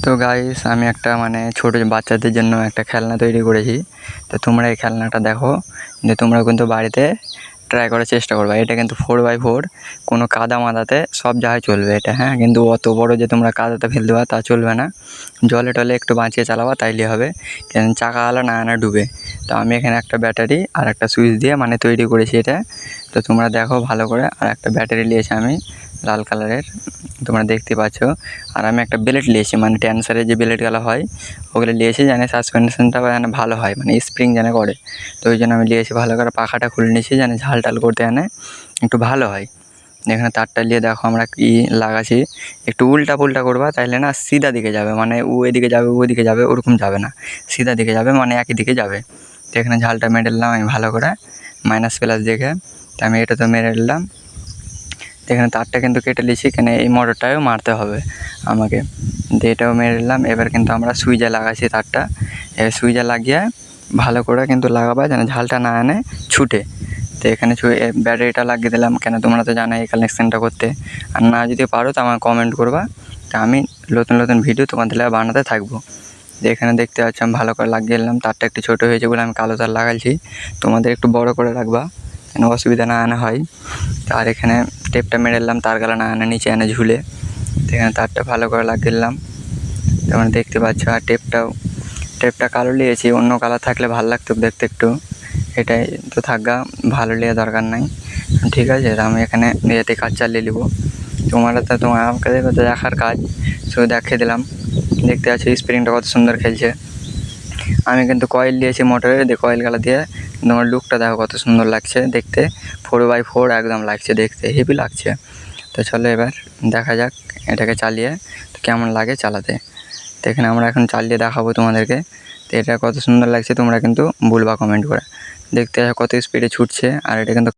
তো গাইস আমি একটা ছোট বাচ্চাদের জন্য একটা খেলনা তৈরি করেছি। তো তোমরা এই খেলনাটা দেখো, যে তোমরা কিন্তু বাড়িতে ট্রাই করার চেষ্টা করবে। এটা কিন্তু 4x4, কোনো কাদা মাদাতে সব জায়গায় চলবে এটা, হ্যাঁ। কিন্তু অত বড় যে তোমরা কাদাতে ফেলতে পারো তা চলবে না। জলে টলে একটু বাঁচিয়ে চালাবা তাইলে হবে, কেন চাকাওয়ালা না ডুবে। তো আমি এখানে একটা ব্যাটারি আর একটা সুইচ দিয়ে তৈরি করেছি এটা। তো তোমরা দেখো ভালো করে। আর একটা ব্যাটারি নিয়েছি আমি লাল কালারের, তোমরা দেখতে পাচ্ছ। আর আমি একটা ব্লেড নিয়েছি, ট্যান্সারের যে ব্লেডগুলো হয় ওগুলো নিয়েছি, জানি সাসপেনশনটা ভালো হয়, স্প্রিং যেন করে। তো ওই জন্য আমি নিয়েছি ভালো করে। পাখাটা খুলে নিয়েছি, জানি ঝাল টাল করতে একটু ভালো হয়। এখানে তারটা নিয়ে দেখো আমরা কি লাগাচ্ছি। একটু উল্টা পুল্টা করবা, তাইলে না সিধা দিকে যাবে, ও এদিকে যাবে ও দিকে যাবে ওরকম যাবে না, সিধা দিকে যাবে, একই দিকে যাবে। তো এখানে ঝালটা মেরে নিলাম আমি ভালো করে মাইনাস প্লাস দেখে। তো আমি এটা তো মেরে নিলাম। এখানে তারটা কিন্তু কেটে নিয়েছি, কেন এই মোটরটাও মারতে হবে আমাকে। দিয়ে এটাও মেরে নিলাম। এবার কিন্তু আমরা সুইচে লাগাচ্ছি তারটা। এবার সুইচে লাগিয়ে ভালো করে কিন্তু লাগাবা, যেন ঝালটা না আনে ছুটে। তো এখানে ব্যাটারিটা লাগিয়ে দিলাম, কেন তোমরা তো জানো এই কানেকশানটা করতে। আর না যদি পারো তো আমাকে কমেন্ট করবা, তা আমি নতুন নতুন ভিডিও তোমাদের বানাতে থাকবো। যে এখানে দেখতে পাচ্ছি আমি ভালো করে লাগিয়ে নিলাম। তারটা একটু ছোটো হয়েছে বলে আমি কালো তার লাগাইছি, তোমাদের একটু বড় করে রাখবা যেন অসুবিধা না আনা হয়। আর এখানে টেপটা মেরে নিলাম, তারগুলো না আনে নিচে এনে ঝুলে। তো এখানে তারটা ভালো করে লাগিয়ে নিলাম, তোমরা দেখতে পাচ্ছ। আর টেপটা কালো নিয়েছি, অন্য কালার থাকলে ভালো লাগতো দেখতে একটু। এটাই তো থাকা, ভালো নেওয়া দরকার নাই, ঠিক আছে। তো আমি এখানে এতে কাজ চালিয়ে নেবো। তোমার আমাকে দেখার কাজ, শুধু দেখিয়ে দিলাম। দেখতে পাচ্ছি স্প্রিংটা কত সুন্দর খেলছে। আমি কিন্তু কয়েল দিয়েছি মোটরের, দিয়ে কয়েলগুলো দিয়ে তোমার লুকটা দেখো কত সুন্দর লাগছে দেখতে। 4x4 একদম লাগছে দেখতে, হেভি লাগছে। তো চলো এবার দেখা যাক এটাকে চালিয়ে কেমন লাগে চালাতে। তো এখানে আমরা এখন চালিয়ে দেখাবো তোমাদেরকে। তো এটা কত সুন্দর লাগছে তোমরা কিন্তু বলবা কমেন্ট করে। দেখতে কত স্পিডে ছুটছে, আর এটা কিন্তু